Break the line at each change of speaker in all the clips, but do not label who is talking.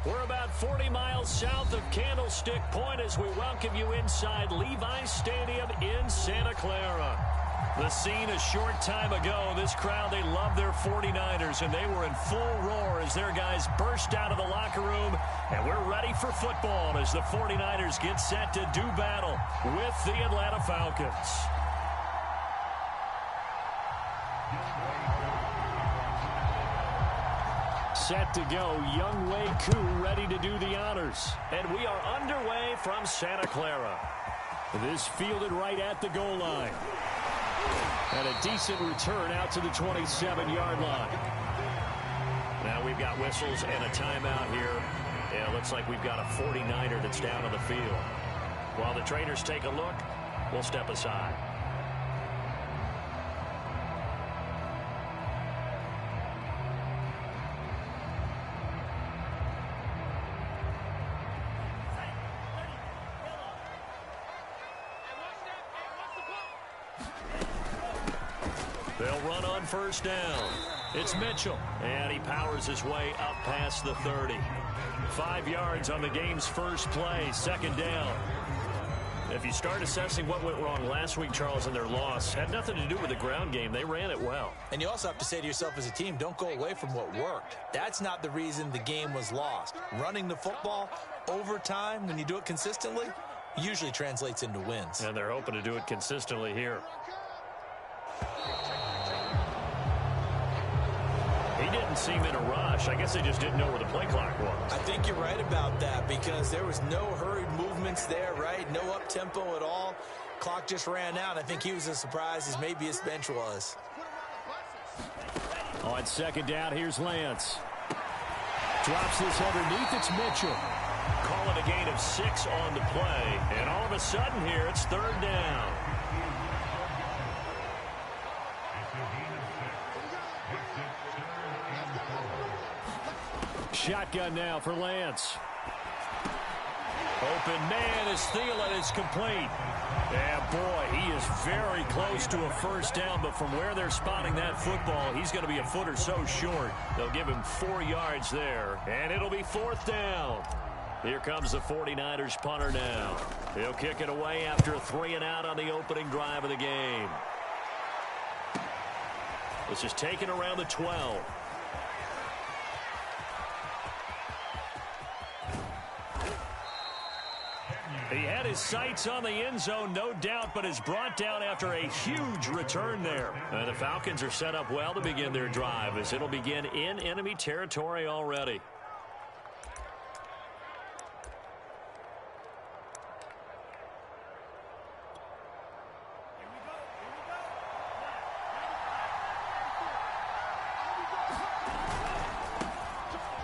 We're about 40 miles south of Candlestick Point as we welcome you inside Levi's Stadium in Santa Clara. The scene a short time ago, this crowd, they love their 49ers, and they were in full roar as their guys burst out of the locker room, and we're ready for football as the 49ers get set to do battle with the Atlanta Falcons. Set to go, Younghoe Koo ready to do the honors. And we are underway from Santa Clara. This fielded right at the goal line. And a decent return out to the 27-yard line. Now we've got whistles and a timeout here. Yeah, it looks like we've got a 49er that's down on the field. While the trainers take a look, we'll step aside. They'll run on first down. It's Mitchell, and he powers his way up past the 30. 5 yards on the game's first play, second down. If you start assessing what went wrong last week, Charles, in their loss, had nothing to do with the ground game. They ran it well.
And you also have to say to yourself as a team, don't go away from what worked. That's not the reason the game was lost. Running the football over time, when you do it consistently, usually translates into wins.
And they're hoping to do it consistently here. He didn't seem in a rush. I guess they just didn't know where the play clock was.
I think you're right about that because there was no hurried movements there, right? No up-tempo at all. Clock just ran out. I think he was as surprised as maybe his bench was.
On second down, here's Lance. Drops this underneath. It's Mitchell. Call it a gain of 6 on the play. And all of a sudden here, it's third down. Shotgun now for Lance. Open man is Thielen. It's complete. Yeah, boy, he is very close to a first down, but from where they're spotting that football, he's going to be a foot or so short. They'll give him 4 yards there, and it'll be fourth down. Here comes the 49ers punter now. He'll kick it away after a 3-and-out on the opening drive of the game. This is taken around the 12. He had his sights on the end zone, no doubt, but is brought down after a huge return there. And the Falcons are set up well to begin their drive as it'll begin in enemy territory already.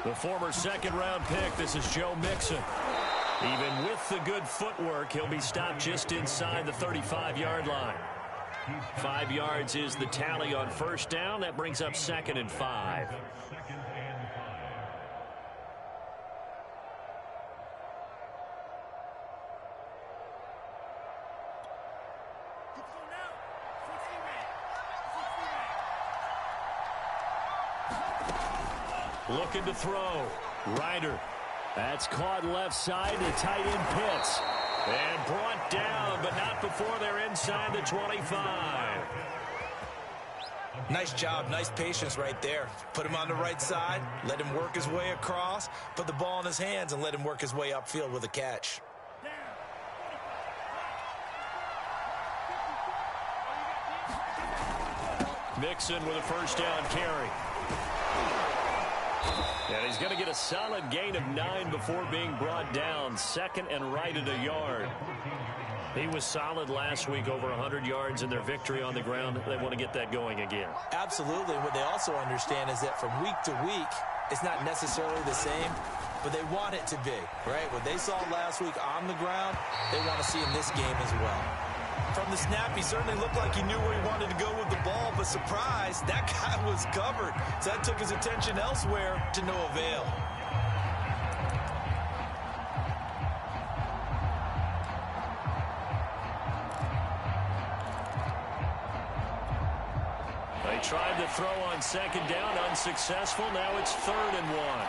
The former second-round pick, this is Joe Mixon. Even with the good footwork, he'll be stopped just inside the 35-yard line. 5 yards is the tally on first down. That brings up 2nd and 5. Looking to throw. Ryder. That's caught left side to tight end Pitts. And brought down, but not before they're inside the 25.
Nice job, nice patience right there. Put him on the right side, let him work his way across, put the ball in his hands, and let him work his way upfield with a catch.
Mixon with a first down carry. And he's going to get a solid gain of 9 before being brought down. 2nd and right at a yard. He was solid last week, over 100 yards in their victory on the ground. They want to get that going again.
Absolutely. What they also understand is that from week to week, it's not necessarily the same, but they want it to be, right? What they saw last week on the ground, they want to see in this game as well. From the snap, he certainly looked like he knew where he wanted to go with the ball, but surprise, that guy was covered. So that took his attention elsewhere to no avail.
They tried to throw on second down, unsuccessful. Now it's 3rd and 1.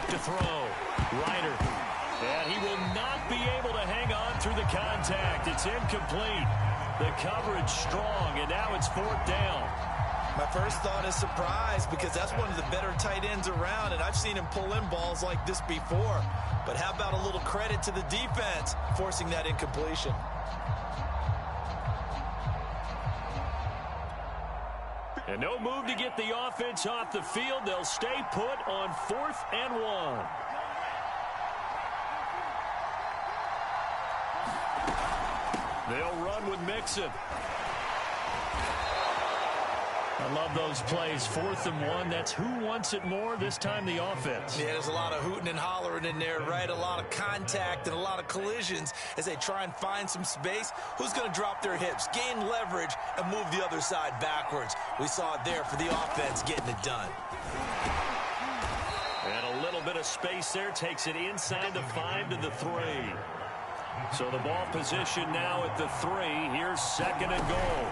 to throw. Ryder. And he will not be able to hang on through the contact. It's incomplete. The coverage strong, and now it's 4th down.
My first thought is surprise because that's one of the better tight ends around, and I've seen him pull in balls like this before. But how about a little credit to the defense forcing that incompletion?
And no move to get the offense off the field. They'll stay put on 4th and 1. They'll run with Mixon. I love those plays. 4th and 1. That's who wants it more, this time the offense.
Yeah, there's a lot of hooting and hollering in there, right? A lot of contact and a lot of collisions as they try and find some space. Who's going to drop their hips, gain leverage, and move the other side backwards? We saw it there for the offense getting it done.
And a little bit of space there takes it inside the 5 to the 3. So the ball position now at the 3. Here's 2nd and goal.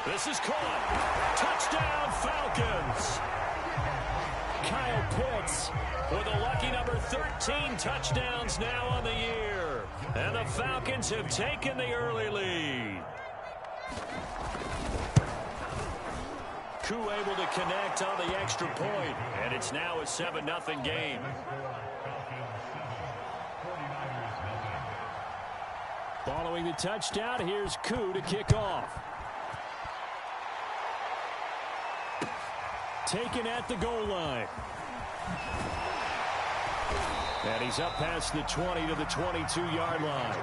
This is caught. Touchdown, Falcons. Kyle Pitts with a lucky number 13 touchdowns now on the year. And the Falcons have taken the early lead. Koo able to connect on the extra point. And it's now a 7-0 game. Following the touchdown, here's Koo to kick off. Taken at the goal line. And he's up past the 20 to the 22-yard line.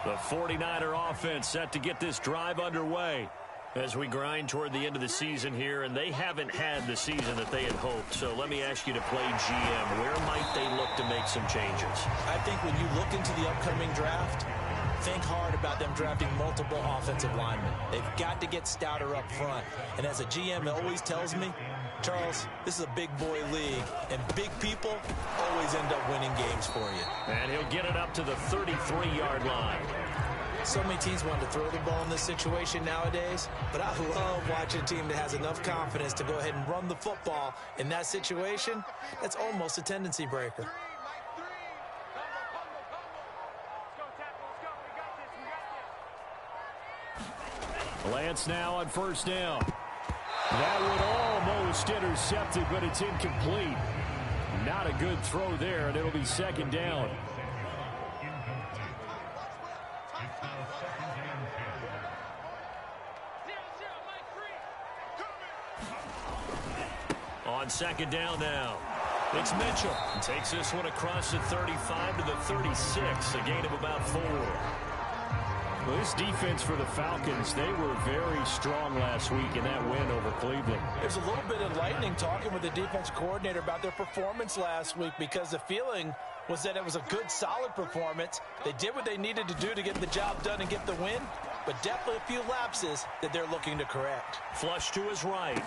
The 49er offense set to get this drive underway as we grind toward the end of the season here, and they haven't had the season that they had hoped. So let me ask you to play GM. Where might they look to make some changes?
I think when you look into the upcoming draft, think hard about them drafting multiple offensive linemen. They've got to get stouter up front. And as a GM, it always tells me, Charles, this is a big boy league, and big people always end up winning games for you.
And he'll get it up to the 33-yard line.
So many teams want to throw the ball in this situation nowadays, but I love watching a team that has enough confidence to go ahead and run the football in that situation. That's almost a tendency breaker.
Lance now on 1st down. That would almost intercept it, but it's incomplete. Not a good throw there, and it'll be 2nd down. On 2nd down now. It's Mitchell. Takes this one across the 35 to the 36. A gain of about 4. Well, this defense for the Falcons, they were very strong last week in that win over Cleveland.
There's a little bit of lightning talking with the defense coordinator about their performance last week because the feeling was that it was a good, solid performance. They did what they needed to do to get the job done and get the win, but definitely a few lapses that they're looking to correct.
Flush to his right.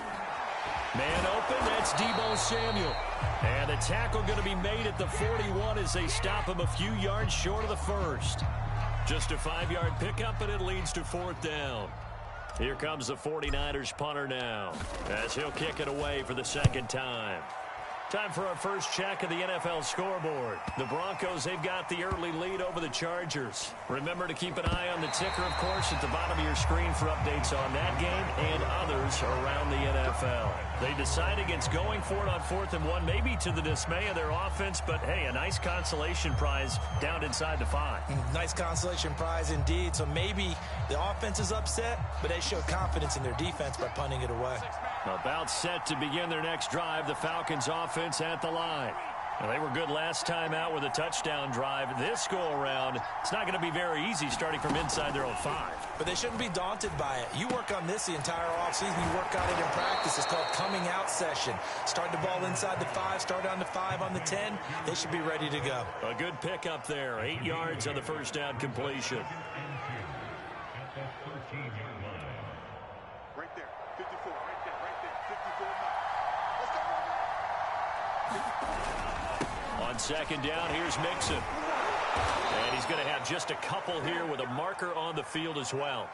Man open, that's Deebo Samuel. And the tackle going to be made at the 41 as they stop him a few yards short of the 1st. Just a 5-yard pickup, and it leads to 4th down. Here comes the 49ers punter now as he'll kick it away for the 2nd time. Time for our first check of the NFL scoreboard. The Broncos, they've got the early lead over the Chargers. Remember to keep an eye on the ticker, of course, at the bottom of your screen for updates on that game and others around the NFL. They decide against going for it on 4th and 1, maybe to the dismay of their offense, but hey, a nice consolation prize down inside the 5.
Nice consolation prize indeed. So maybe the offense is upset, but they show confidence in their defense by punting it away.
About set to begin their next drive, the Falcons offense at the line. Now, they were good last time out with a touchdown drive. This go-around, it's not going to be very easy starting from inside their own 5.
But they shouldn't be daunted by it. You work on this the entire offseason. You work on it in practice. It's called coming out session. Start the ball inside the 5, start on the 5, on the 10. They should be ready to go.
A good pickup there. 8 yards on the first down completion.
Right there. 54. Right there. 54.
On 2nd down, here's Mixon. And he's going to have just a couple here with a marker on the field as well.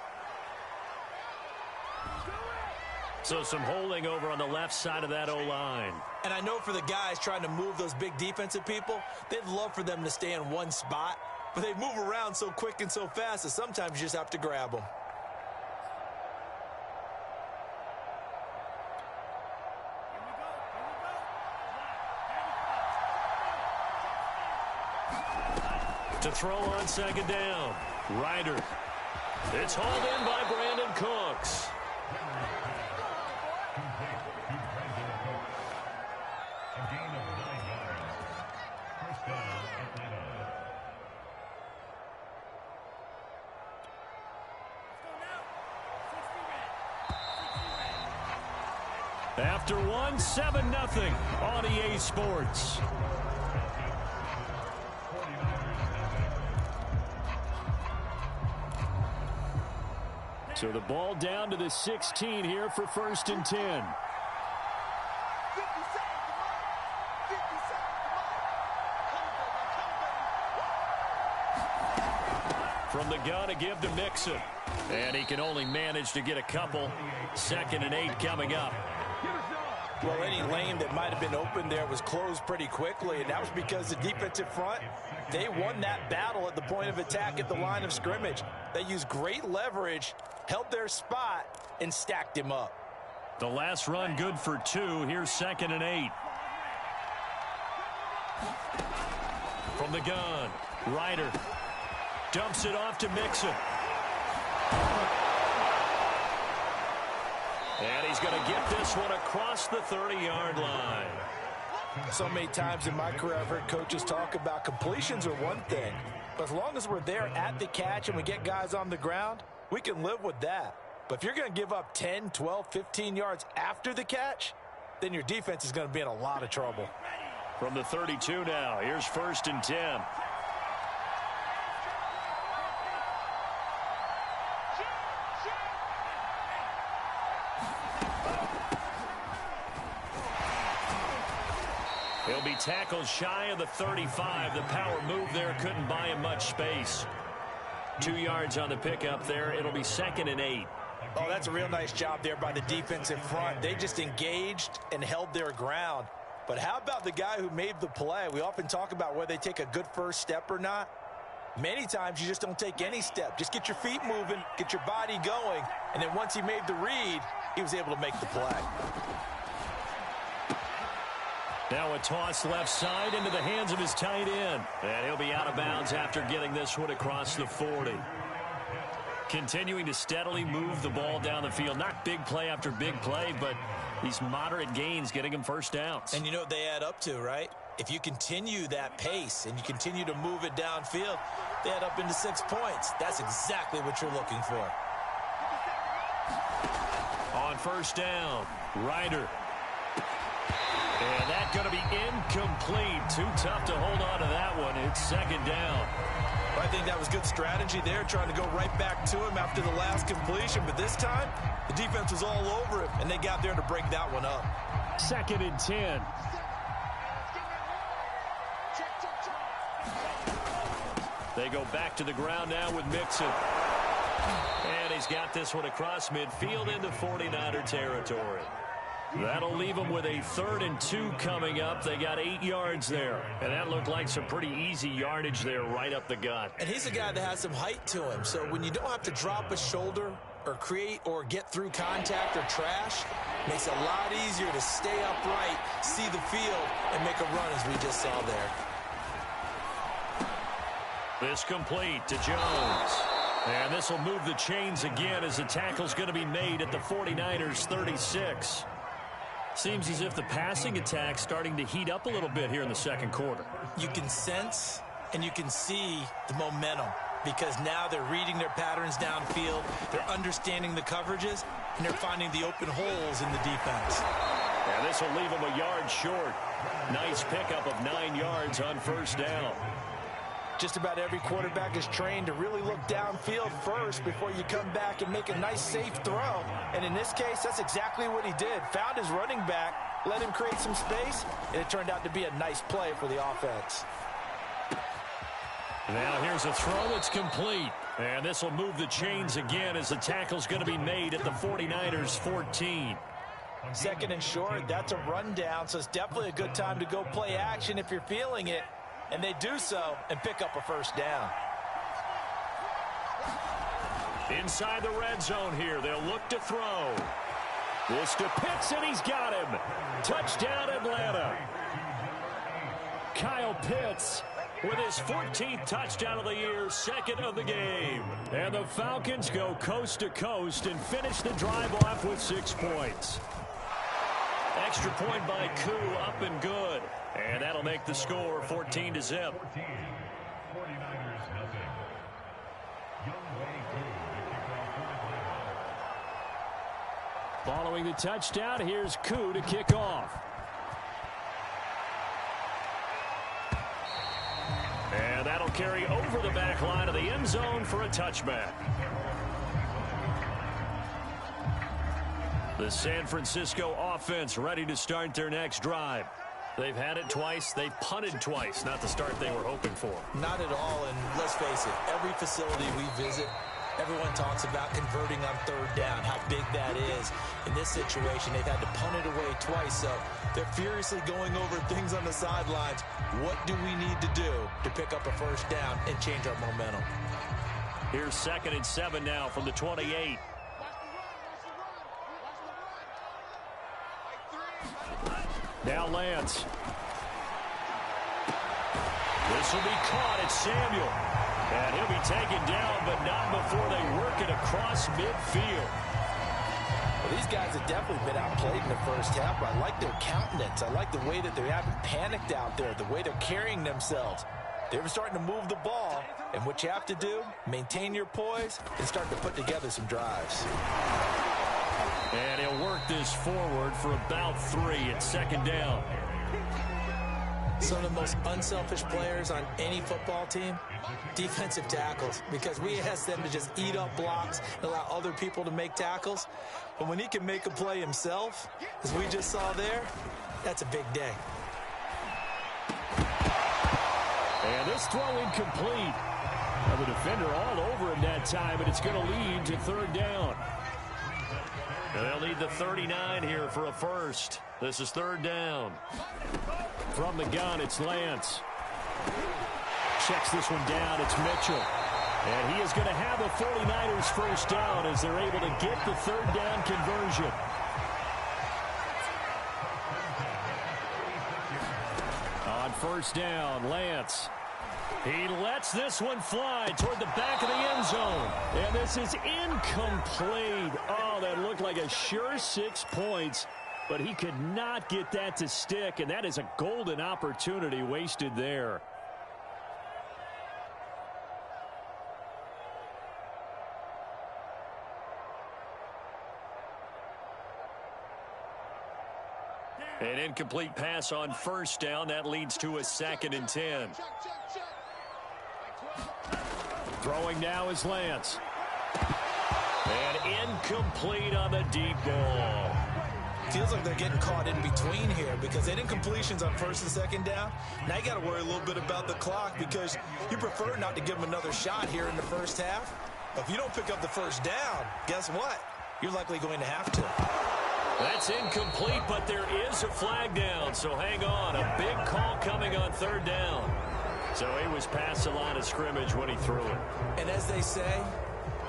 So some holding over on the left side of that O-line.
And I know for the guys trying to move those big defensive people, they'd love for them to stay in one spot. But they move around so quick and so fast that sometimes you just have to grab them.
To throw on second down. Ryder. It's hauled in by Brandon Cooks. After one, 7-0 on EA Sports. So the ball down to the 16 here for 1st and 10. From the gun to give to Mixon. And he can only manage to get a couple. 2nd and 8 coming up.
Well, any lane that might have been open there was closed pretty quickly, and that was because the defensive front, they won that battle at the point of attack at the line of scrimmage. They used great leverage, held their spot, and stacked him up.
The last run good for 2. Here's 2nd and 8. From the gun, Ryder dumps it off to Mixon. And he's going to get this one across the 30-yard line.
So many times in my career I've heard coaches talk about completions are one thing. But as long as we're there at the catch and we get guys on the ground, we can live with that. But if you're going to give up 10, 12, 15 yards after the catch, then your defense is going to be in a lot of trouble.
From the 32 now, here's 1st and 10. He'll be tackled shy of the 35. The power move there couldn't buy him much space. 2 yards on the pickup there. It'll be 2nd and 8.
Oh, that's a real nice job there by the defensive front. They just engaged and held their ground. But how about the guy who made the play? We often talk about whether they take a good first step or not. Many times you just don't take any step. Just get your feet moving, get your body going, and then once he made the read, he was able to make the play.
Now a toss left side into the hands of his tight end. And he'll be out of bounds after getting this one across the 40. Continuing to steadily move the ball down the field. Not big play after big play, but these moderate gains getting him first downs.
And you know what they add up to, right? If you continue that pace and you continue to move it downfield, they add up into 6 points. That's exactly what you're looking for.
On 1st down, Ryder. And that's going to be incomplete. Too tough to hold on to that one. It's 2nd down.
I think that was good strategy there, trying to go right back to him after the last completion. But this time, the defense was all over him, and they got there to break that one up.
2nd and 10. They go back to the ground now with Mixon. And he's got this one across midfield into 49er territory. That'll leave them with a 3rd and 2 coming up. They got 8 yards there. And that looked like some pretty easy yardage there right up the gut.
And he's a guy that has some height to him. So when you don't have to drop a shoulder or create or get through contact or trash, makes it a lot easier to stay upright, see the field, and make a run as we just saw there.
This complete to Jones. And this will move the chains again as the tackle's going to be made at the 49ers 36. Seems as if the passing attack's starting to heat up a little bit here in the 2nd quarter.
You can sense and you can see the momentum because now they're reading their patterns downfield, they're understanding the coverages, and they're finding the open holes in the defense.
And this will leave them a yard short. Nice pickup of 9 yards on 1st down.
Just about every quarterback is trained to really look downfield first before you come back and make a nice, safe throw. And in this case, that's exactly what he did. Found his running back, let him create some space, and it turned out to be a nice play for the offense.
Now here's a throw that's complete. And this will move the chains again as the tackle's going to be made at the 49ers 14.
Second and short, that's a rundown, so it's definitely a good time to go play action if you're feeling it. And they do so and pick up a first down.
Inside the red zone here, they'll look to throw. This to Pitts, and he's got him. Touchdown, Atlanta. Kyle Pitts with his 14th touchdown of the year, second of the game. And the Falcons go coast to coast and finish the drive off with 6 points. Extra point by Koo, up and good. And that'll make the score 14-0. Following the touchdown, here's Koo to kick off. And that'll carry over the back line of the end zone for a touchback. The San Francisco offense ready to start their next drive. They've had it twice. They've punted twice. Not the start they were hoping for.
Not at all, and let's face it, every facility we visit, everyone talks about converting on third down, how big that is. In this situation, they've had to punt it away twice, so they're furiously going over things on the sidelines. What do we need to do to pick up a first down and change our momentum?
Here's 2nd and 7 now from the 28. Now Lance. This will be caught at Samuel. And he'll be taken down, but not before they work it across midfield.
Well, these guys have definitely been outplayed in the first half, but I like their countenance. I like the way that they haven't panicked out there, the way they're carrying themselves. They're starting to move the ball, and what you have to do, maintain your poise and start to put together some drives.
And he'll work this forward for about 3 at 2nd down.
Some of the most unselfish players on any football team, defensive tackles, because we ask them to just eat up blocks and allow other people to make tackles. But when he can make a play himself, as we just saw there, that's a big day.
And this throw incomplete. Well, the defender all over him that time, and it's going to lead to 3rd down. And they'll need the 39 here for a first. This is 3rd down. From the gun, it's Lance. Checks this one down. It's Mitchell. And he is going to have a 49ers first down as they're able to get the 3rd down conversion. On 1st down, Lance. He lets this one fly toward the back of the end zone. And this is incomplete. Oh, that looked like a sure 6 points. But he could not get that to stick. And that is a golden opportunity wasted there. An incomplete pass on 1st down. That leads to a 2nd and 10. Throwing now is Lance. And incomplete on the deep ball.
Feels like they're getting caught in between here because they didn't completions on 1st and 2nd down. Now you got to worry a little bit about the clock because you prefer not to give them another shot here in the first half. But if you don't pick up the first down, guess what? You're likely going to have to.
That's incomplete, but there is a flag down, so hang on. A big call coming on 3rd down. So he was past the line of scrimmage when he threw it.
And as they say,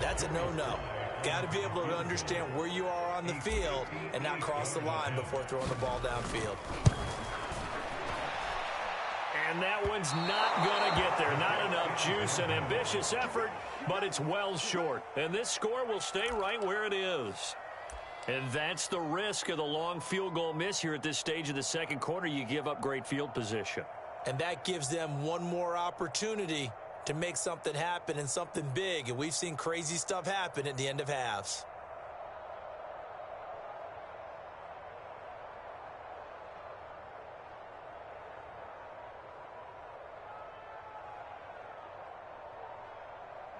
that's a no-no. Got to be able to understand where you are on the field and not cross the line before throwing the ball downfield.
And that one's not going to get there. Not enough juice. An ambitious effort, but it's well short. And this score will stay right where it is. And that's the risk of the long field goal miss here at this stage of the 2nd quarter. You give up great field position.
And that gives them one more opportunity to make something happen and something big. And we've seen crazy stuff happen at the end of halves.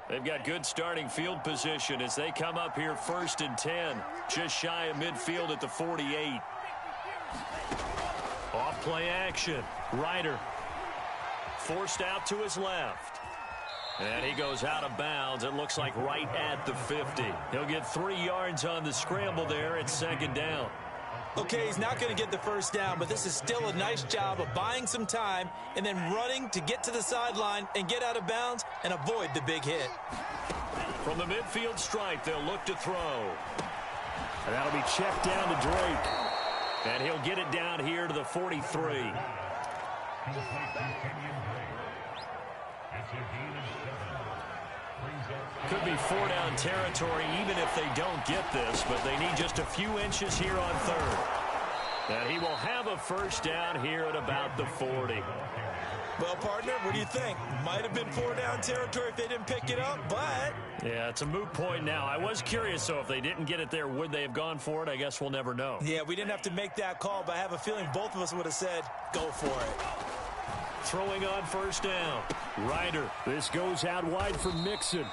They've got good starting field position as they come up here 1st and 10. Just shy of midfield at the 48. Off play action. Ryder forced out to his left. And he goes out of bounds. It looks like right at the 50. He'll get 3 yards on the scramble there. It's second down.
Okay, he's not going to get the first down, but this is still a nice job of buying some time and then running to get to the sideline and get out of bounds and avoid the big hit.
From the midfield stripe, they'll look to throw. And that'll be checked down to Drake. And he'll get it down here to the 43. Could be 4-down territory even if they don't get this, but they need just a few inches here on third. And he will have a first down here at about the 40.
Well, partner, what do you think? Might have been 4-down territory if they didn't pick it up, but...
Yeah, it's a moot point now. I was curious, so if they didn't get it there, would they have gone for it? I guess we'll never know.
Yeah, we didn't have to make that call, but I have a feeling both of us would have said, go for it.
Throwing on first down. Ryder. This goes out wide for Mixon.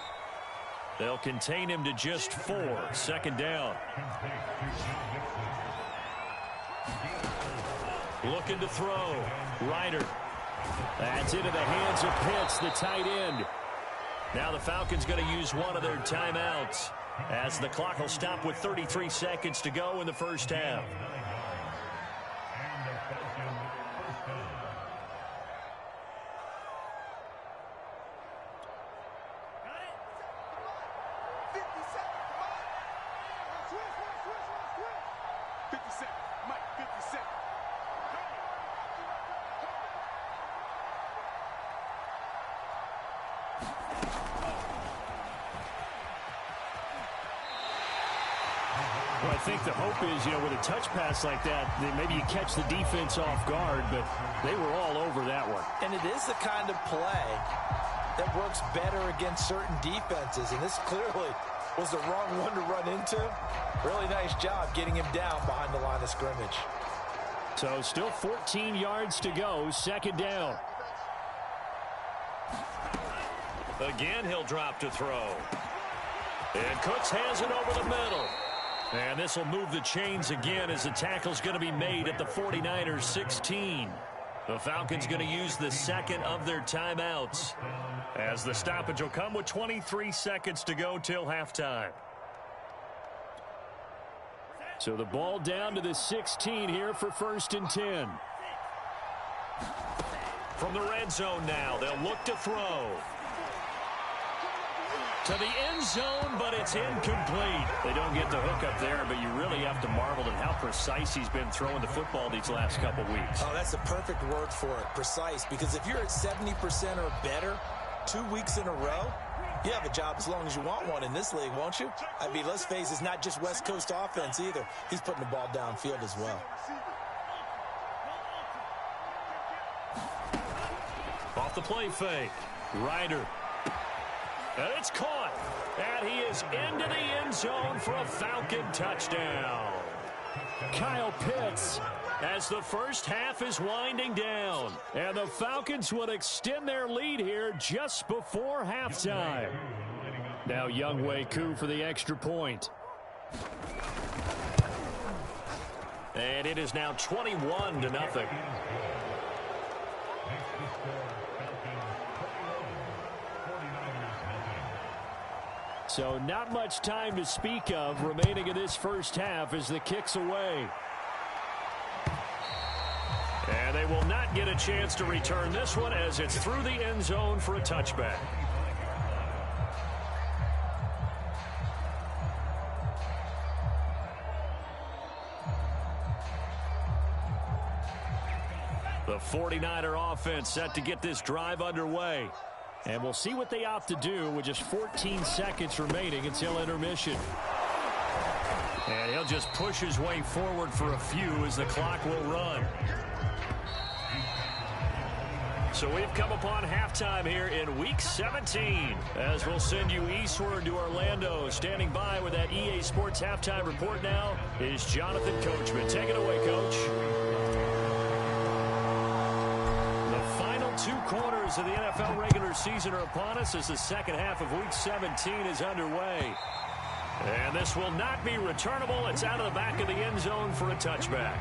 They'll contain him to just 4. Second down. Looking to throw. Ryder. That's into the hands of Pitts, the tight end. Now the Falcons going to use one of their timeouts as the clock will stop with 33 seconds to go in the first half. Well, I think the hope is, with a touch pass like that, maybe you catch the defense off guard, but they were all over that one.
And it is the kind of play that works better against certain defenses, and this clearly was the wrong one to run into. Really nice job getting him down behind the line of scrimmage.
So still 14 yards to go, second down. Again, he'll drop to throw. And Cooks has it over the middle. And this will move the chains again as the tackle's going to be made at the 49ers 16. The Falcons going to use the second of their timeouts as the stoppage will come with 23 seconds to go till halftime. So the ball down to the 16 here for 1st and 10. From the red zone now, they'll look to throw. To the end zone, but it's incomplete. They don't get the hook up there, but you really have to marvel at how precise he's been throwing the football these last couple weeks.
Oh, that's the perfect word for it, precise, because if you're at 70% or better 2 weeks in a row, you have a job as long as you want one in this league, won't you? I mean, let's face it, it's not just West Coast offense either. He's putting the ball downfield as well.
Off the play fake. Ryder. And it's caught. And he is into the end zone for a Falcon touchdown. Kyle Pitts as the first half is winding down. And the Falcons will extend their lead here just before halftime. Now Younghoe Koo for the extra point. And it is now 21-0. So not much time to speak of remaining in this first half as the kick's away. And they will not get a chance to return this one as it's through the end zone for a touchback. The 49er offense set to get this drive underway. And we'll see what they opt to do with just 14 seconds remaining until intermission. And he'll just push his way forward for a few as the clock will run. So we've come upon halftime here in Week 17 as we'll send you eastward to Orlando. Standing by with that EA Sports halftime report now is Jonathan Coachman. Take it away, Coach. 2 quarters of the NFL regular season are upon us as the second half of Week 17 is underway. And this will not be returnable. It's out of the back of the end zone for a touchback.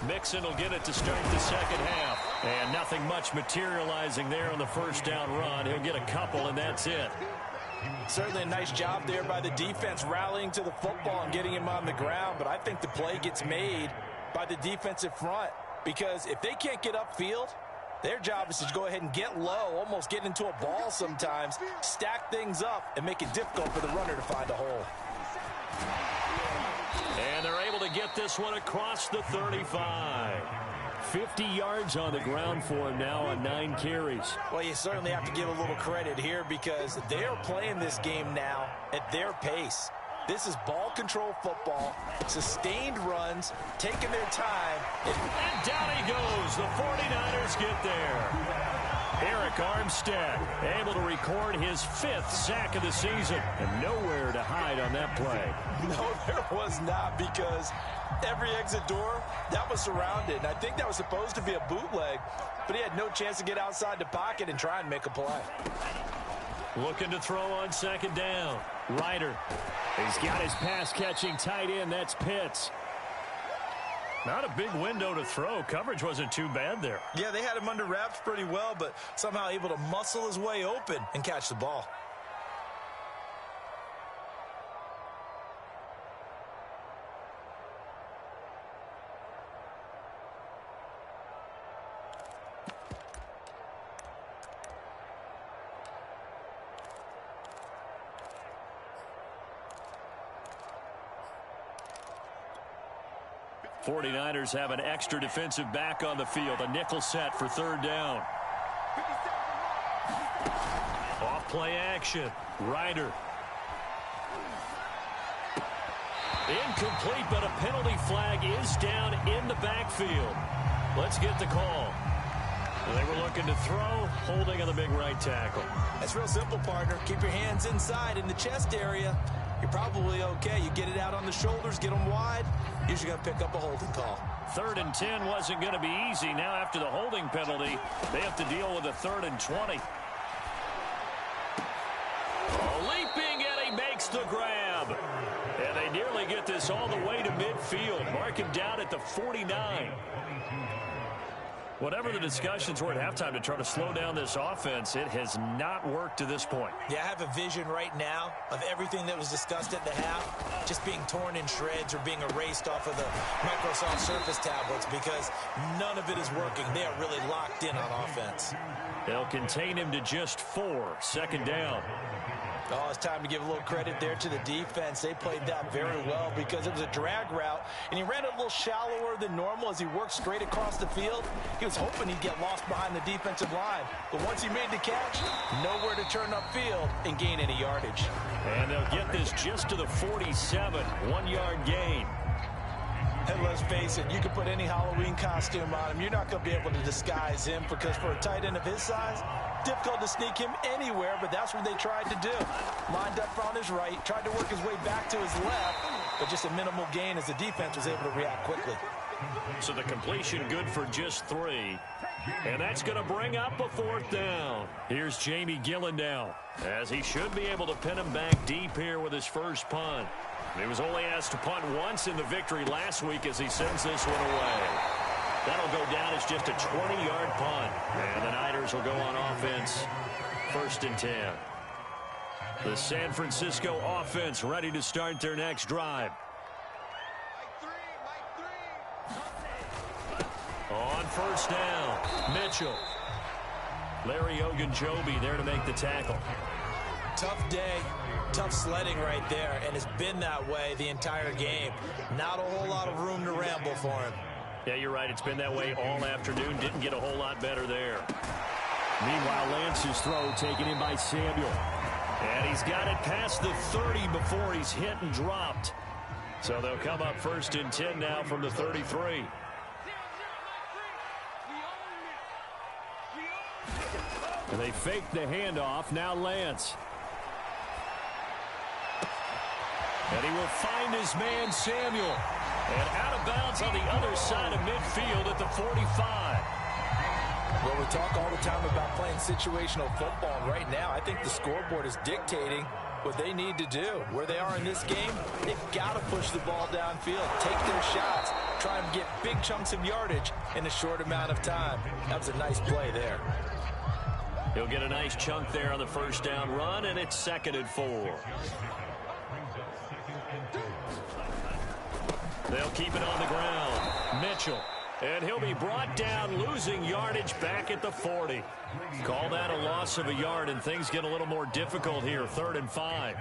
Mixon will get it to start the second half. And nothing much materializing there on the first down run. He'll get a couple, and that's it.
Certainly a nice job there by the defense rallying to the football and getting him on the ground. But I think the play gets made by the defensive front, because if they can't get upfield, their job is to go ahead and get low, almost get into a ball sometimes, stack things up, and make it difficult for the runner to find a hole.
And they're able to get this one across the 35. 50 yards on the ground for him now on 9 carries.
Well, you certainly have to give a little credit here, because they are playing this game now at their pace. This is ball control football, sustained runs, taking their time.
And down he goes. The 49ers get there. Eric Armstead able to record his 5th sack of the season. And nowhere to hide on that play.
No, there was not, because every exit door, that was surrounded. And I think that was supposed to be a bootleg, but he had no chance to get outside the pocket and try and make a play.
Looking to throw on second down. Ryder. He's got his pass-catching tight end. That's Pitts. Not a big window to throw. Coverage wasn't too bad there.
Yeah, they had him under wraps pretty well, but somehow able to muscle his way open and catch the ball.
'49ers have an extra defensive back on the field. A nickel set for third down. Off play action. Ryder. Incomplete, but a penalty flag is down in the backfield. Let's get the call. They were looking to throw, holding on the big right tackle.
That's real simple, partner. Keep your hands inside in the chest area. You're probably okay. You get it out on the shoulders, get them wide. Usually going to pick up a holding call.
3rd and 10 wasn't going to be easy. Now after the holding penalty, they have to deal with a 3rd and 20. Leaping, and he makes the grab. And they nearly get this all the way to midfield. Mark him down at the 49. Whatever the discussions were at halftime to try to slow down this offense, it has not worked to this point.
Yeah, I have a vision right now of everything that was discussed at the half just being torn in shreds or being erased off of the Microsoft Surface tablets, because none of it is working. They are really locked in on offense.
They'll contain him to just 4. Second down.
Oh, it's time to give a little credit there to the defense. They played that very well, because it was a drag route, and he ran a little shallower than normal as he worked straight across the field. He was hoping he'd get lost behind the defensive line, but once he made the catch, nowhere to turn upfield and gain any yardage.
And they'll get this just to the 47, 1-yard gain.
And let's face it, you can put any Halloween costume on him. You're not going to be able to disguise him, because for a tight end of his size, difficult to sneak him anywhere, but that's what they tried to do. Lined up on his right, tried to work his way back to his left, but just a minimal gain as the defense was able to react quickly.
So the completion good for just 3. And that's going to bring up a 4th down. Here's Jamie Gillen now, as he should be able to pin him back deep here with his first punt. He was only asked to punt once in the victory last week as he sends this one away. That'll go down as just a 20-yard punt. And the Niners will go on offense. 1st and 10. The San Francisco offense ready to start their next drive. On 1st down, Mitchell. Larry Ogunjobi there to make the tackle.
Tough day, tough sledding right there, and it's been that way the entire game. Not a whole lot of room to ramble for him.
Yeah, you're right. It's been that way all afternoon. Didn't get a whole lot better there. Meanwhile, Lance's throw taken in by Samuel. And he's got it past the 30 before he's hit and dropped. So they'll come up 1st and 10 now from the 33. And they fake the handoff. Now Lance. And he will find his man, Samuel. And out of bounds on the other side of midfield at the 45.
Well, we talk all the time about playing situational football. And right now, I think the scoreboard is dictating what they need to do. Where they are in this game, they've got to push the ball downfield, take their shots, try and get big chunks of yardage in a short amount of time. That was a nice play there.
He'll get a nice chunk there on the first down run, and it's 2nd and 4. They'll keep it on the ground. Mitchell. And he'll be brought down, losing yardage back at the 40. Call that a loss of a yard, and things get a little more difficult here. 3rd and 5.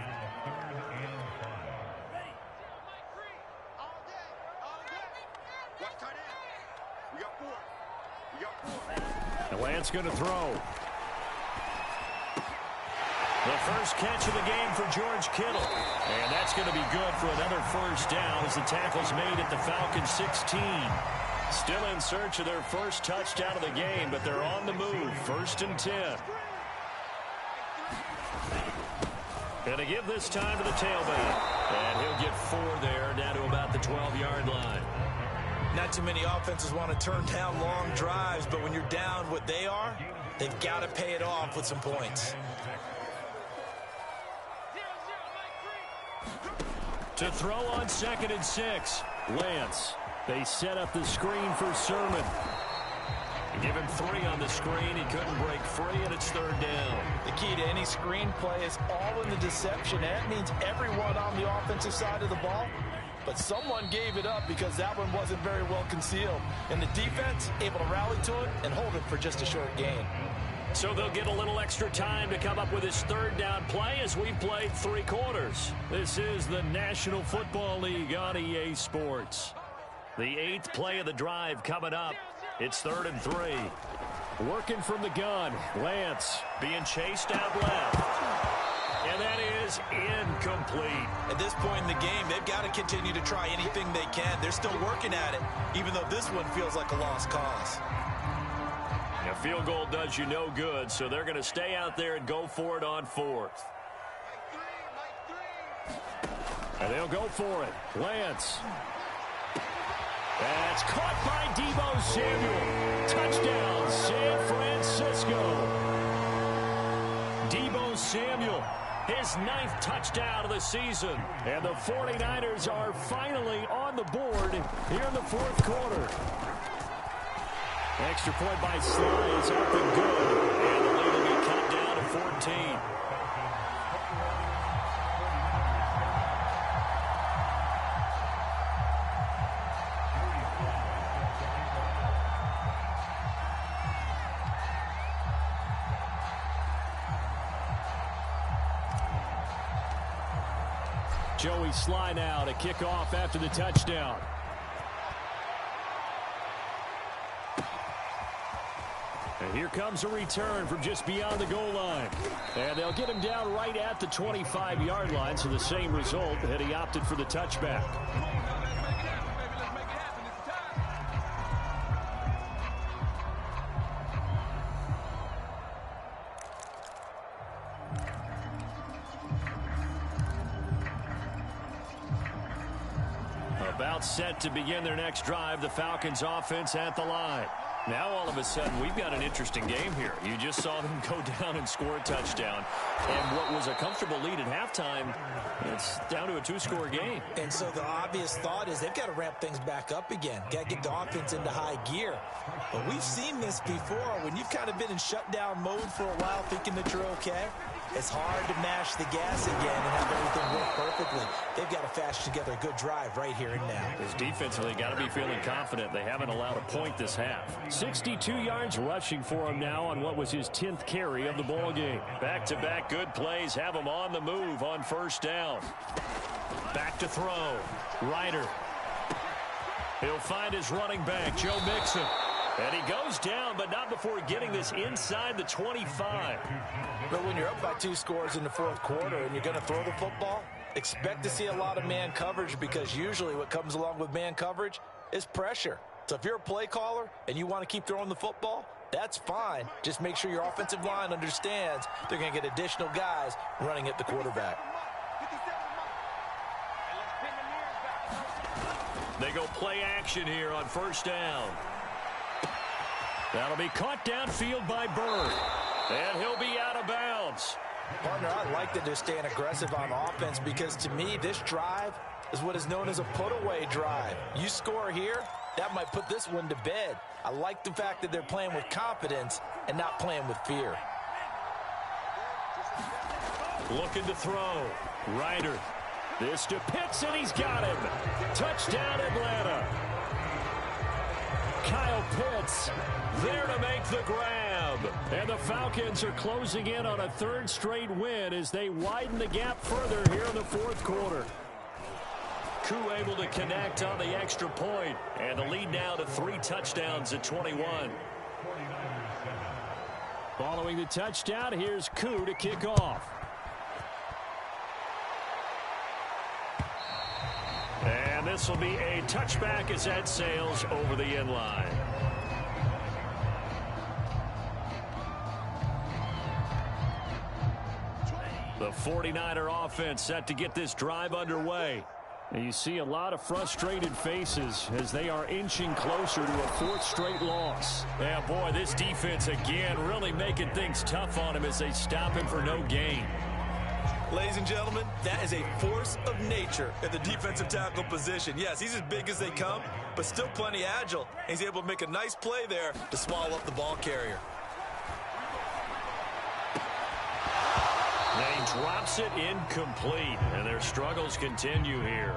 And Lance going to throw. The first catch of the game for George Kittle. And that's going to be good for another first down as the tackle's made at the Falcons 16. Still in search of their first touchdown of the game, but they're on the move. 1st and 10. And to give this time to the tailback. And he'll get 4 there, down to about the 12-yard line.
Not too many offenses want to turn down long drives, but when you're down what they are, they've got to pay it off with some points.
To throw on 2nd and 6. Lance. They set up the screen for Sermon. Give him 3 on the screen. He couldn't break free, and it's 3rd down.
The key to any screen play is all in the deception. That means everyone on the offensive side of the ball. But someone gave it up because that one wasn't very well concealed. And the defense able to rally to it and hold it for just a short gain.
So they'll get a little extra time to come up with his 3rd down play as we've played 3 quarters. This is the National Football League on EA Sports. The 8th play of the drive coming up. It's 3rd and 3. Working from the gun. Lance being chased out left. And that is incomplete.
At this point in the game, they've got to continue to try anything they can. They're still working at it, even though this one feels like a lost cause.
A field goal does you no good, so they're going to stay out there and go for it on 4th. And they'll go for it. Lance. That's caught by Deebo Samuel. Touchdown, San Francisco. Deebo Samuel, his 9th touchdown of the season. And the 49ers are finally on the board here in the 4th quarter. Extra point by Sly is up and good. And the lead will be cut down to 14. Joey Sly now to kick off after the touchdown. And here comes a return from just beyond the goal line. And they'll get him down right at the 25-yard line, so the same result, and he opted for the touchback. About set to begin their next drive, the Falcons offense at the line. Now all of a sudden we've got an interesting game here. You just saw them go down and score a touchdown. And what was a comfortable lead at halftime, it's down to a 2-score game.
And so the obvious thought is they've got to ramp things back up again. Got to get the offense into high gear. But we've seen this before when you've kind of been in shutdown mode for a while thinking that you're okay. It's hard to mash the gas again and have everything work perfectly. They've got to fashion together a good drive right here and now.
Because defensively, got to be feeling confident. They haven't allowed a point this half. 62 yards rushing for him now on what was his 10th carry of the ball game. Back-to-back good plays have him on the move on 1st down. Back to throw. Ryder. He'll find his running back, Joe Mixon. And he goes down, but not before getting this inside the 25.
But when you're up by 2 scores in the 4th quarter and you're going to throw the football, expect to see a lot of man coverage, because usually what comes along with man coverage is pressure. So if you're a play caller and you want to keep throwing the football, that's fine. Just make sure your offensive line understands they're going to get additional guys running at the quarterback.
They go play action here on 1st down. That'll be caught downfield by Bird. And he'll be out of bounds.
Partner, I like that they're staying aggressive on offense, because to me, this drive is what is known as a put-away drive. You score here, that might put this one to bed. I like the fact that they're playing with confidence and not playing with fear.
Looking to throw. Ryder. This to Pitts, and he's got him. Touchdown, Atlanta. Kyle Pitts there to make the grab. And the Falcons are closing in on a third straight win as they widen the gap further here in the fourth quarter. Koo able to connect on the extra point, and the lead now to 3 touchdowns at 21. Following the touchdown, here's Koo to kick off. And this will be a touchback as that sails over the end line. The 49er offense set to get this drive underway. And you see a lot of frustrated faces as they are inching closer to a 4th straight loss. Yeah, boy, this defense again really making things tough on him as they stop him for no gain.
Ladies and gentlemen, that is a force of nature at the defensive tackle position. Yes, he's as big as they come, but still plenty agile. He's able to make a nice play there to swallow up the ball carrier.
Then he drops it incomplete, and their struggles continue here.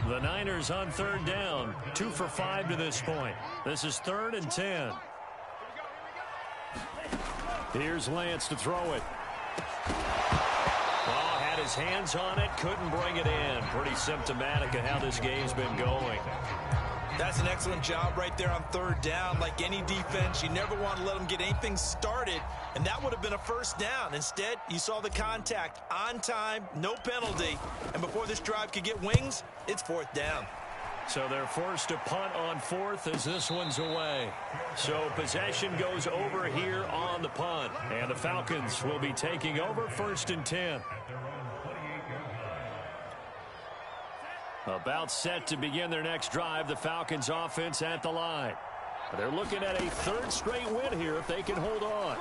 The Niners on 3rd down, 2 for 5 to this point. This is 3rd and 10. Here's Lance to throw it. Oh, had his hands on it, couldn't bring it in. Pretty symptomatic of how this game's been going.
That's an excellent job right there on 3rd down. Like any defense, you never want to let them get anything started, and that would have been a 1st down. Instead, you saw the contact on time, no penalty, and before this drive could get wings, it's 4th down.
So they're forced to punt on 4th as this one's away. So possession goes over here on the punt, and the Falcons will be taking over 1st and 10. About set to begin their next drive, the Falcons offense at the line. They're looking at a 3rd straight win here if they can hold on.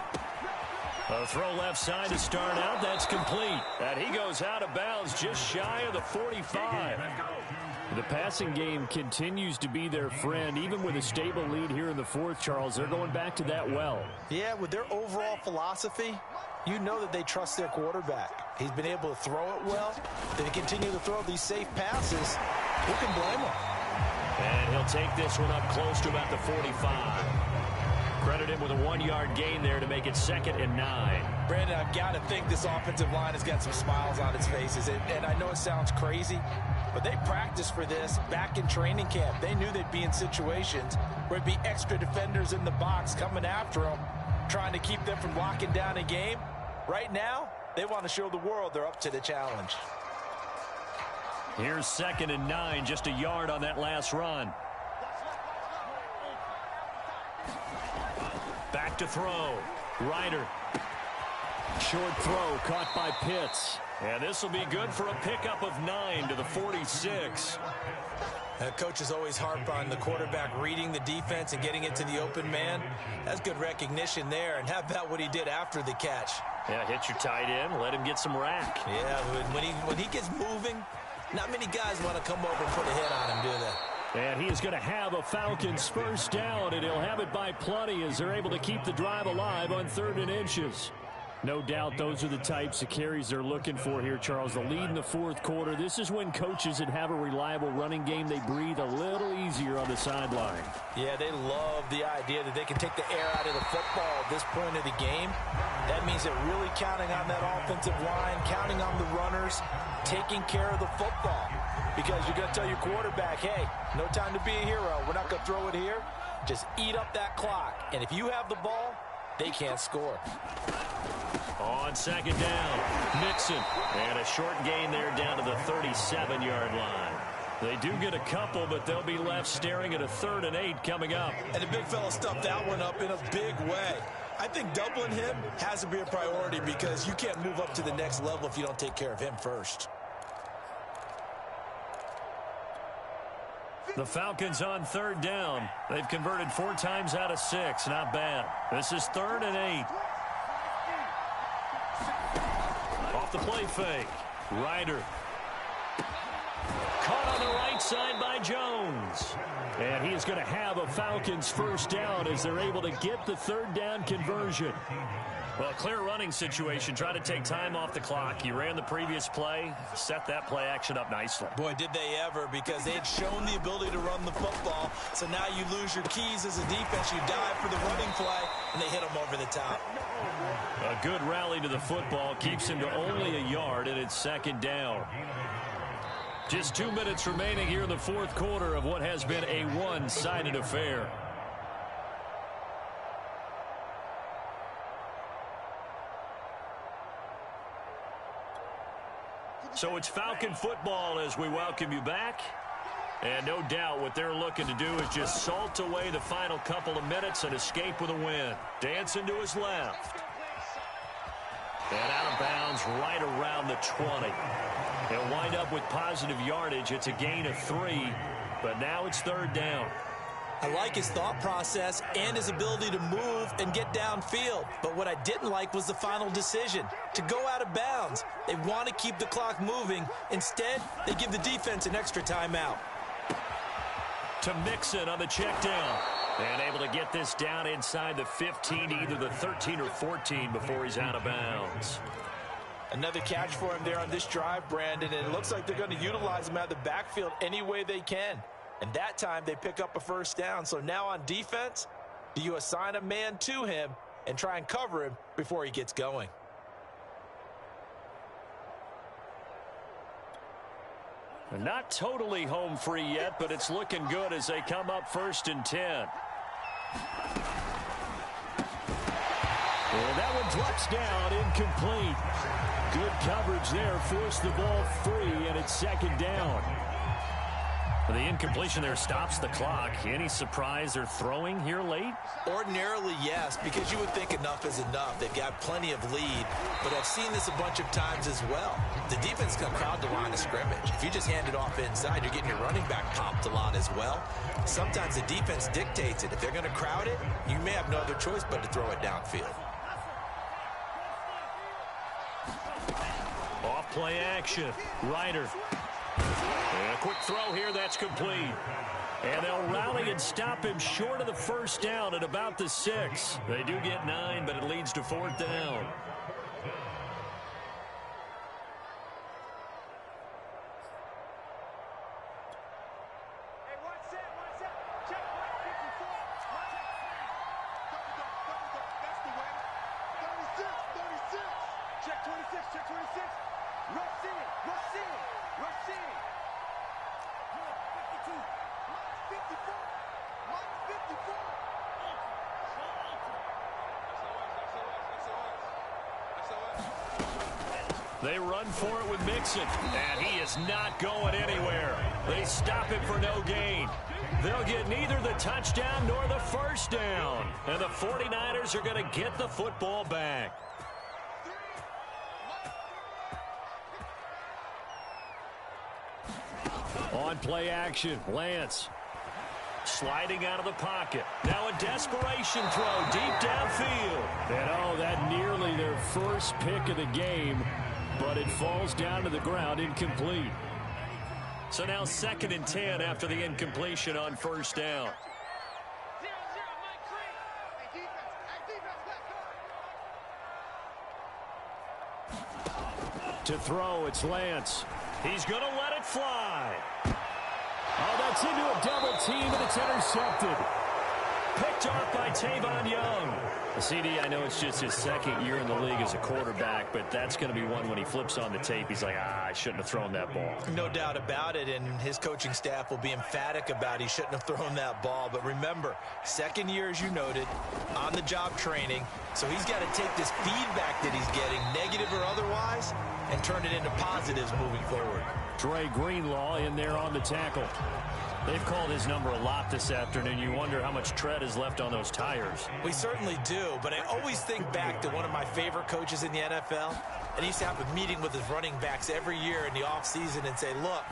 A throw left side to start out. That's complete. And he goes out of bounds just shy of the 45. The passing game continues to be their friend. Even with a stable lead here in the 4th, Charles, they're going back to that well.
Yeah, with their overall philosophy, you know that they trust their quarterback. He's been able to throw it well. They continue to throw these safe passes. Who can blame him?
And he'll take this one up close to about the 45. Credit him with a 1-yard gain there to make it 2nd and 9.
Brandon, I've got to think this offensive line has got some smiles on its faces. And I know it sounds crazy, but they practiced for this back in training camp. They knew they'd be in situations where it'd be extra defenders in the box coming after them, trying to keep them from locking down a game. Right now, they want to show the world they're up to the challenge.
Here's 2nd and 9, just a yard on that last run. Back to throw. Ryder. Short throw caught by Pitts. And this will be good for a pickup of 9 to the 46.
Coaches always harp on the quarterback reading the defense and getting it to the open man. That's good recognition there. And how about what he did after the catch?
Yeah, hit your tight end, let him get some rack.
Yeah, when he gets moving, not many guys want to come over and put a hit on him, do they?
And he is going to have a Falcons 1st down, and he'll have it by plenty as they're able to keep the drive alive on 3rd and inches. No doubt those are the types of carries they're looking for here, Charles. The lead in the 4th quarter. This is when coaches that have a reliable running game, they breathe a little easier on the sideline.
Yeah, they love the idea that they can take the air out of the football at this point of the game. That means they're really counting on that offensive line, counting on the runners, taking care of the football. Because you're going to tell your quarterback, hey, no time to be a hero. We're not going to throw it here. Just eat up that clock. And if you have the ball, they can't score.
On 2nd down, Mixon. And a short gain there down to the 37-yard line. They do get a couple, but they'll be left staring at a 3rd and 8 coming up.
And the big fella stuffed that one up in a big way. I think doubling him has to be a priority because you can't move up to the next level if you don't take care of him first.
The Falcons on 3rd down. They've converted 4 times out of 6. Not bad. This is 3rd and 8. Off the play fake. Ryder. side by Jones. And he is going to have a Falcons first down as they're able to get the third down conversion. Well, clear running situation. Try to take time off the clock. He ran the previous play, set that play action up nicely.
Boy, did they ever, because they had shown the ability to run the football. So now you lose your keys as a defense. You dive for the running play, and they hit him over the top.
A good rally to the football keeps him to only a yard, and it's second down. Just 2 minutes remaining here in the fourth quarter of what has been a one-sided affair. So it's Falcon football as we welcome you back. And no doubt what they're looking to do is just salt away the final couple of minutes and escape with a win. Dancing to his left. And out of bounds right around the 20. He'll wind up with positive yardage. It's a gain of 3, but now it's third down.
I like his thought process and his ability to move and get downfield. But what I didn't like was the final decision, to go out of bounds. They want to keep the clock moving. Instead, they give the defense an extra timeout.
To Mixon on the check down. And able to get this down inside the 15, either the 13 or 14 before he's out of bounds.
Another catch for him there on this drive, Brandon, and it looks like they're going to utilize him out of the backfield any way they can. And that time they pick up a first down. So now on defense, do you assign a man to him and try and cover him before he gets going?
They're not totally home free yet, but it's looking good as they come up 1st and 10. And that one drops down, incomplete. Good coverage there, forced the ball free, and it's second down. The incompletion there stops the clock. Any surprise they're throwing here late?
Ordinarily, yes, because you would think enough is enough. They've got plenty of lead, but I've seen this a bunch of times as well. The defense can crowd the line of scrimmage. If you just hand it off inside, you're getting your running back popped a lot as well. Sometimes the defense dictates it. If they're going to crowd it, you may have no other choice but to throw it downfield.
Off play action. Ryder. And a quick throw here, that's complete. And they'll rally and stop him short of the first down at about the 6. They do get 9, but it leads to 4th down.
Hey, one set. Check 54. That's the way. 36. Check 26. Rush in. 52. Minus 54.
They run for it with Mixon, and he is not going anywhere. They stop him for no gain. They'll get neither the touchdown nor the first down, and the 49ers are going to get the football back. On play action, Lance sliding out of the pocket. Now a desperation throw deep downfield. And that nearly their first pick of the game, but it falls down to the ground, incomplete. So now 2nd and 10 after the incompletion on first down. To throw, it's Lance. He's going to let it fly. Oh, that's into a double team, and it's intercepted. Picked off by Tavon Young. CD, I know it's just his 2nd year in the league as a quarterback, but that's going to be one when he flips on the tape. He's like, I shouldn't have thrown that ball.
No doubt about it, and his coaching staff will be emphatic about he shouldn't have thrown that ball. But remember, 2nd year, as you noted, on-the-job training, so he's got to take this feedback that he's getting, negative or otherwise, and turn it into positives moving forward.
Dre Greenlaw in there on the tackle. They've called his number a lot this afternoon. You wonder how much tread is left on those tires.
We certainly do, but I always think back to one of my favorite coaches in the NFL, and he used to have a meeting with his running backs every year in the offseason and say, look,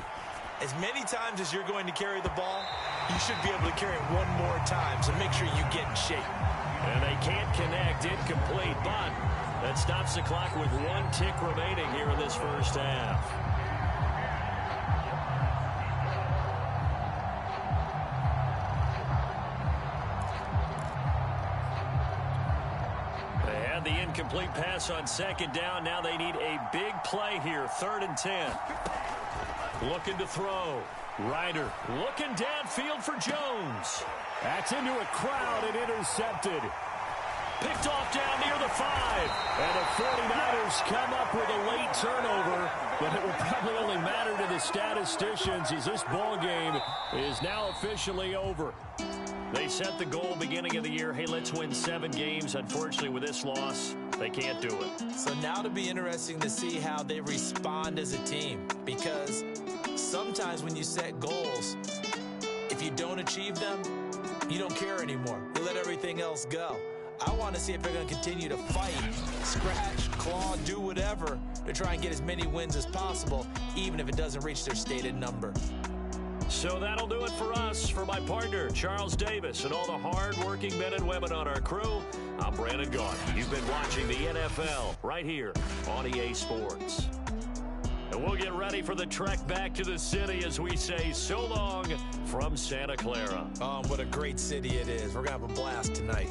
as many times as you're going to carry the ball, you should be able to carry it one more time, so make sure you get in shape.
And they can't connect, incomplete, but that stops the clock with 1 tick remaining here in this first half. had the incomplete pass on second down. Now they need a big play here, 3rd and 10. Looking to throw. Ryder looking downfield for Jones. That's into a crowd and intercepted. Picked off down near the 5. And the 49ers come up with a late turnover, but it will probably only matter to the statisticians as this ball game is now officially over. They set the goal beginning of the year, hey, let's win 7 games. Unfortunately, with this loss, they can't do it.
So now it'll be interesting to see how they respond as a team, because sometimes when you set goals, if you don't achieve them, you don't care anymore. You let everything else go. I want to see if they're going to continue to fight, scratch, claw, do whatever to try and get as many wins as possible, even if it doesn't reach their stated number.
So that'll do it for us. For my partner, Charles Davis, and all the hard-working men and women on our crew, I'm Brandon Gaudin. You've been watching the NFL right here on EA Sports. And we'll get ready for the trek back to the city as we say so long from Santa Clara.
What a great city it is. We're going to have a blast tonight.